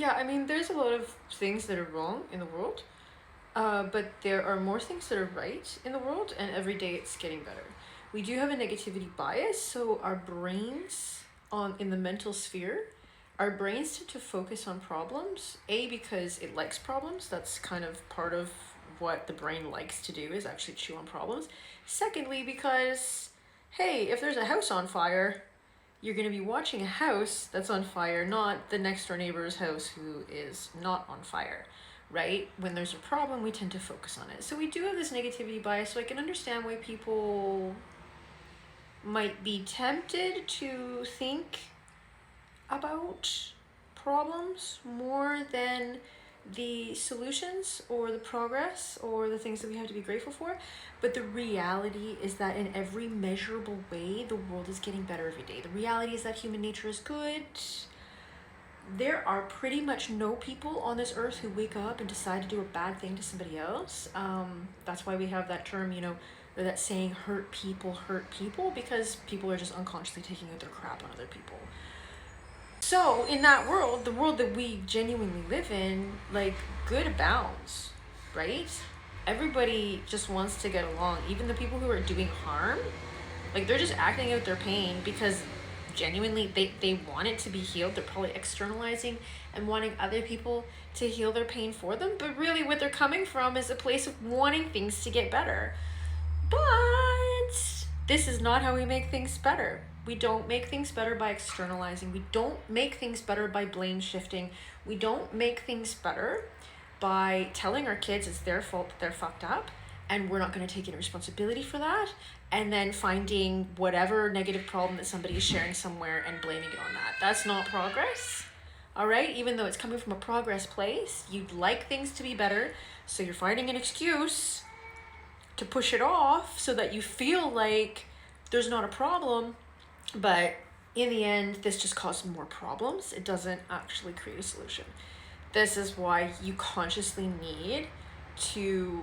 Yeah, I mean, there's a lot of things that are wrong in the world, but there are more things that are right in the world, and every day it's getting better. We do have a negativity bias, so our brains in the mental sphere, our brains tend to focus on problems. A, because it likes problems. That's kind of part of what the brain likes to do, is actually chew on problems. Secondly, because hey, if there's a house on fire, you're going to be watching a house that's on fire, not the next door neighbor's house who is not on fire, right? When there's a problem, we tend to focus on it. So we do have this negativity bias, so I can understand why people might be tempted to think about problems more than the solutions or the progress or the things that we have to be grateful for. But the reality is that in every measurable way, the world is getting better every day. The reality is that human nature is good. There are pretty much no people on this earth who wake up and decide to do a bad thing to somebody else. That's why we have that term, or that saying, hurt people, because people are just unconsciously taking out their crap on other people. So in that world, the world that we genuinely live in, like, good abounds, right? Everybody just wants to get along. Even the people who are doing harm, like, they're just acting out their pain because genuinely they want it to be healed. They're probably externalizing and wanting other people to heal their pain for them. But really what they're coming from is a place of wanting things to get better. But this is not how we make things better. We don't make things better by externalizing. We don't make things better by blame shifting. We don't make things better by telling our kids it's their fault that they're fucked up and we're not going to take any responsibility for that, and then finding whatever negative problem that somebody is sharing somewhere and blaming it on that. That's not progress. All right? Even though it's coming from a progress place, you'd like things to be better, so you're finding an excuse to push it off so that you feel like there's not a problem. But in the end, this just causes more problems. It doesn't actually create a solution. This is why you consciously need to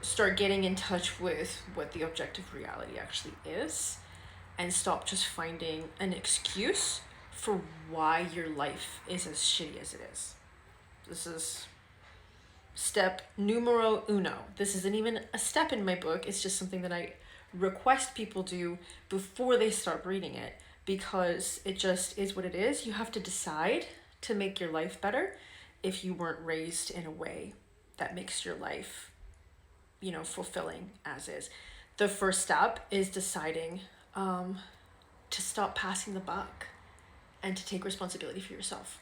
start getting in touch with what the objective reality actually is, and stop just finding an excuse for why your life is as shitty as it is. This is step numero uno. This isn't even a step in my book. It's just something that I request people do before they start reading it, because it just is what it is. You have to decide to make your life better if you weren't raised in a way that makes your life, fulfilling as is. The first step is deciding to stop passing the buck and to take responsibility for yourself.